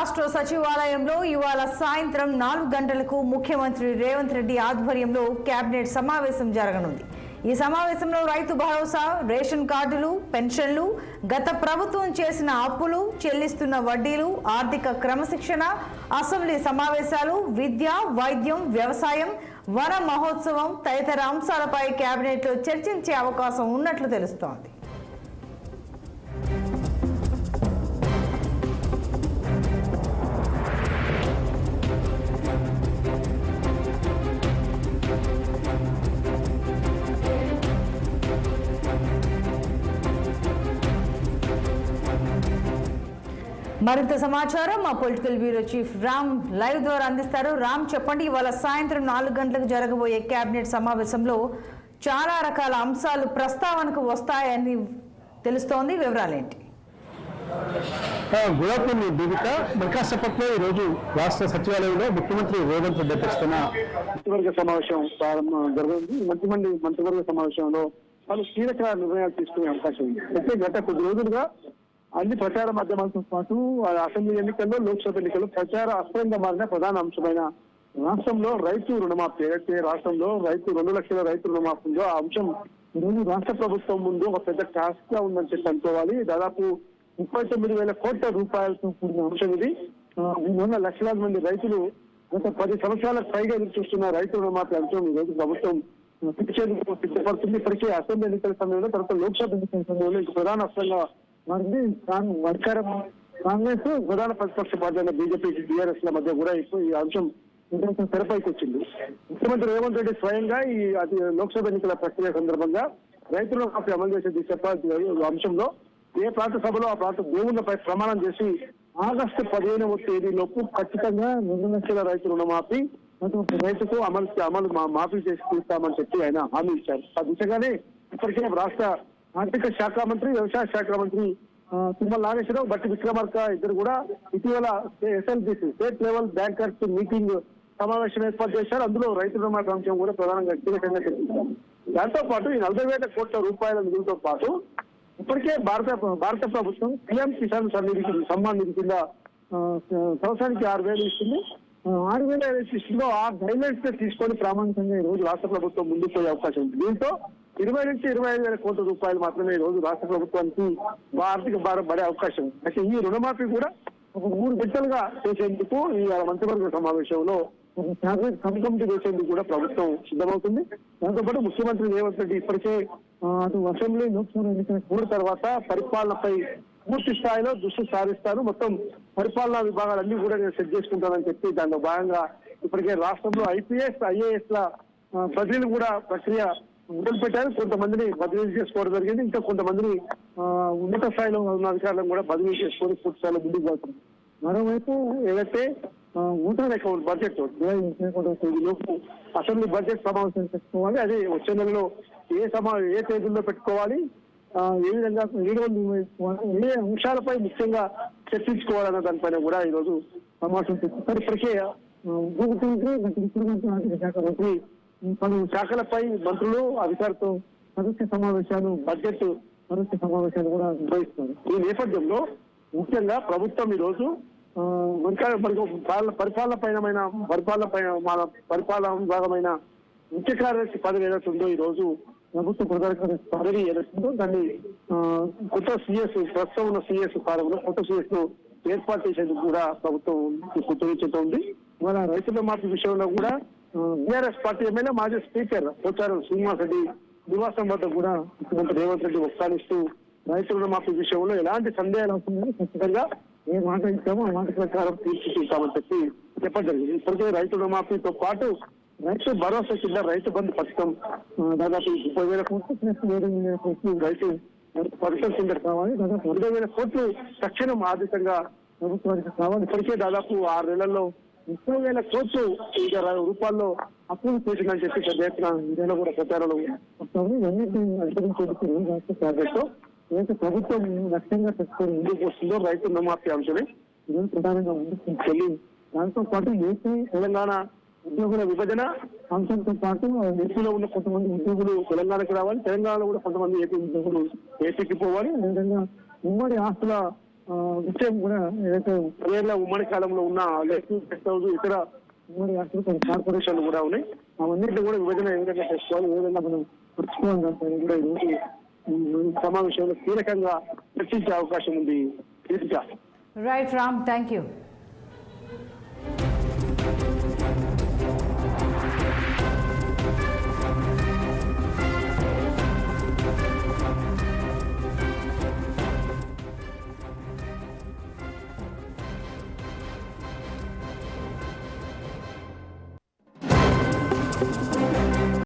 రాష్ట్ర సచివాలయంలో ఇవాళ సాయంత్రం 4 గంటలకు ముఖ్యమంత్రి రేవంత్ రెడ్డి ఆధ్వర్యంలో కేబినెట్ సమావేశం జరగనుంది. ఈ సమావేశంలో రైతు భరోసా, రేషన్ కార్డులు, పెన్షన్లు, గత ప్రభుత్వం చేసిన అప్పులు, చెల్లిస్తున్న వడ్డీలు, ఆర్థిక క్రమశిక్షణ, అసెంబ్లీ సమావేశాలు, విద్య, వైద్యం, వ్యవసాయం, వన మహోత్సవం తదితర అంశాలపై కేబినెట్లో చర్చించే అవకాశం ఉన్నట్లు తెలుస్తోంది. మరింత సమాచారం మా political bureau chief Ram live ద్వారా అందిస్తారు. రామ్, చెప్పండి, ఇవాళ సాయంత్రం 4 గంటలకు జరగబోయే కేబినెట్ సమావేశంలో చాలా రకాల అంశాలు ప్రస్తావనకు వస్తాయని తెలుస్తోంది. వివరాలేంటి? Good afternoon Deepika. ప్రకాశపట్నంలో ఈరోజు రాష్ట్ర సచివాలయంలో ముఖ్యమంత్రి రేవంత్ రెడ్డి అధ్యక్షతన మంత్రివర్గ సమావేశం జరుగుతుంది. మంత్రివర్గ సమావేశంలో వాళ్ళు కీలక నిర్ణయాలు తీసుకునే అవకాశం ఉంది. అయితే గత కొద్ది రోజులుగా అన్ని ప్రచార మాధ్యమాలతో పాటు అసెంబ్లీ ఎన్నికల్లో, లోక్సభ ఎన్నికల్లో ప్రచార అస్త్రంగా మారిన ప్రధాన అంశమైన రాష్ట్రంలో రైతు రుణమాఫీ, ఏదైతే రాష్ట్రంలో 2 లక్షల రైతు రుణమాఫీ ఉందో ఆ అంశం ఈరోజు రాష్ట్ర ప్రభుత్వం ముందు ఒక పెద్ద టాస్క్ గా ఉందని చెప్పి అనుకోవాలి. దాదాపు 39,000 కోట్ల రూపాయలతో కూడిన అంశం ఇది. దీనివల్ల లక్షలాది మంది రైతులు గత 10 సంవత్సరాలకు పైగా ఎదురు చూస్తున్న రైతు రుణమాఫీ అంశం ఈరోజు ప్రభుత్వం సిద్ధపడుతుంది. ఇప్పటికే అసెంబ్లీ ఎన్నికల సమయంలో, తర్వాత లోక్సభ ఎన్నికల సమయంలో ఇంక ప్రధాన అస్త్రంగా మారింది. కాంగ్రెస్ ప్రధాన ప్రతిపక్ష పార్టీ అయిన బీజేపీ, టీఆర్ఎస్ ల మధ్య కూడా ఇప్పుడు ఈ అంశం తెరపైకి వచ్చింది. ముఖ్యమంత్రి రేవంత్ రెడ్డి స్వయంగా ఈ లోక్సభ ఎన్నికల ప్రక్రియ సందర్భంగా రైతు రుణమాఫీ అమలు చేసే దిశ అంశంలో ఏ ప్రాంత సభలో ఆ ప్రాంత దేవుళ్లపై ప్రమాణం చేసి ఆగస్టు 15వ తేదీలోపు ఖచ్చితంగా 2 లక్షల రైతు రుణమాఫీ రైతుకు అమలు మాఫీ చేసి తీస్తామని చెప్పి ఆయన హామీ ఇచ్చారు. ఆ దిశగానే ఇప్పటికే రాష్ట్ర ఆర్థిక శాఖ మంత్రి, వ్యవసాయ శాఖ మంత్రి తుమ్మల నాగేశ్వరరావు, బట్టి విక్రమార్క ఇద్దరు కూడా ఇటీవల SLBC state level bankers meeting సమావేశం ఏర్పాటు చేశారు. అందులో రైతు రుణమాఫీ అంశం కూడా ప్రధానంగా కీలకంగా చర్చించారు. దాంతో పాటు ఈ 40,000 కోట్ల రూపాయల నిధులతో పాటు ఇప్పటికే భారత ప్రభుత్వం పిఎం కిసాన్ సమ్మాన్ నిధి కింద సంవత్సరానికి 6,000 ఇస్తుంది. 6,000 ఇస్తుందో ఆ గైడ్లైన్స్ తీసుకొని ప్రామాణికంగా ఈ రోజు రాష్ట్ర ప్రభుత్వం ముందుకు పోయే అవకాశం ఉంది. దీంతో 20 నుంచి 25,000 కోట్ల రూపాయలు మాత్రమే ఈ రోజు రాష్ట్ర ప్రభుత్వానికి ఆర్థిక భారం పడే అవకాశం. అయితే ఈ రుణమాఫీ కూడా ఒక 3 విడతలుగా చేసేందుకు ఈ మంత్రివర్గ సమావేశంలో క్యాబినెట్ సబ్ కమిటీ చేసేందుకు కూడా ప్రభుత్వం సిద్ధమవుతుంది. దాంతోపాటు ముఖ్యమంత్రి రేవంత్ రెడ్డి ఇప్పటికే అటు అసెంబ్లీ, లోక్సభ ఎన్నికల కూడిన తర్వాత పరిపాలనపై పూర్తి స్థాయిలో దృష్టి సారిస్తారు. మొత్తం పరిపాలనా విభాగాలన్నీ కూడా నేను సెట్ చేసుకుంటానని చెప్పి దానిలో భాగంగా ఇప్పటికే రాష్ట్రంలో ఐపీఎస్, ఐఏఎస్ ల బదిలీలు కూడా ప్రక్రియ మొదలు పెట్టారు. కొంతమందిని బదిలీ చేసుకోవడం జరిగింది. ఇంకా కొంతమందిని ఉన్నత స్థాయిలో ఉన్న అధికారులను కూడా బదిలీ చేసుకొని పూర్తి స్థాయిలో ముందుకు వెళ్తుంది. మరోవైపు ఏదైతే ఓటర్ అకౌంట్ బడ్జెట్ లోపు అసెంబ్లీ బడ్జెట్ సమావేశం పెట్టుకోవాలి. అది వచ్చే నెలలో ఏ తేదీల్లో పెట్టుకోవాలి, ఏ విధంగా నిధులు నిర్వహించుకోవాలి, ఏ అంశాలపై ముఖ్యంగా చర్చించుకోవాలన్న దానిపైన కూడా ఈ రోజు సమావేశం చేస్తారు. ఇప్పటికే ఆర్థిక శాఖ మంత్రి పలు శాఖలపై మంత్రులు, అధికారులతో సదస్య సమావేశాలు, బడ్జెట్ సదస్య సమావేశాలు కూడా నిర్వహిస్తున్నారు. ఈ నేపథ్యంలో ముఖ్యంగా ప్రభుత్వం ఈ రోజు పరిపాలన విభాగమైన ముఖ్య కార్యదర్శి పదవి ఏదైతుందో ఈ రోజు ప్రభుత్వ ప్రధాన కార్యదర్శి పదవి ఏదైతుందో దాన్ని కొత్త సిఎస్, ప్రస్తుతం ఉన్న సిఎస్ స్థానంలో కొత్త సిఎస్ ను ఏర్పాటు చేసేందుకు కూడా ప్రభుత్వం ఉంది. మన రైతుల మాఫీ విషయంలో కూడా టీఆర్ఎస్ పార్టీ ఎమ్మెల్యే, మాజీ స్పీకర్ పోచారం శ్రీనివాస్ రెడ్డి నివాసం వద్ద కూడా ముఖ్యమంత్రి రేవంత్ రెడ్డి వక్కానిస్తూ రైతు రుణమాఫీ విషయంలో ఎలాంటి సందేహాలు అవుతుందని ఖచ్చితంగా ఏ మాట ఇచ్చామో ఆ మాట ప్రకారం తీర్చిదిద్దామని చెప్పి చెప్పడం జరిగింది. ఇప్పటికే రైతు రుణమాఫీతో పాటు రైతు భరోసా కింద రైతు బంధు పథకం దాదాపు 30,000 కోట్లు, 7,000 కోట్లు రైతు పథకం కింద కావాలి. దాదాపు 20,000 కోట్లు తక్షణం ఆర్థికంగా ప్రభుత్వానికి కావాలి. ఇప్పటికే దాదాపు 6 నెలల్లో 30,000 కోట్లు రూపాయల్లో అప్పులు చేసిందని చెప్పి పెద్ద ఎత్తున ఇండియాలో కూడా ప్రచారాలు వస్తుంది. ఇవన్నీ అధిగమించేందుకు ఏదైతే ప్రభుత్వం లక్ష్యంగా పెట్టుకొని ముందుకు వస్తుందో రైతు రుణమాఫీ అంశమే ఈరోజు ప్రధానంగా ముందుకు వెళ్ళి, దాంతో పాటు ఏపీ, తెలంగాణ ఉద్యోగుల విభజన అంశంతో పాటు ఏపీలో ఉన్న కొంతమంది ఉద్యోగులు తెలంగాణకు రావాలి, తెలంగాణలో కూడా కొంతమంది ఏపీ ఉద్యోగులు ఏపీకి పోవాలి. అదేవిధంగా ఉమ్మడి ఆస్తుల విషయం కూడా ఏదైతే 10 ఏళ్ల ఉమ్మడి కాలంలో ఉన్న గెస్ట్ హౌస్ ఇతర ఉమ్మడి కార్పొరేషన్లు కూడా ఉన్నాయి. అవన్నింటిలో కూడా విభజన ఏ విధంగా చేసుకోవాలి, ఏ విధంగా మనం పరుచుకోవాలి కూడా ఈరోజు సమావేశంలో కీలకంగా చర్చించే అవకాశం ఉంది. Right Ram, thank you.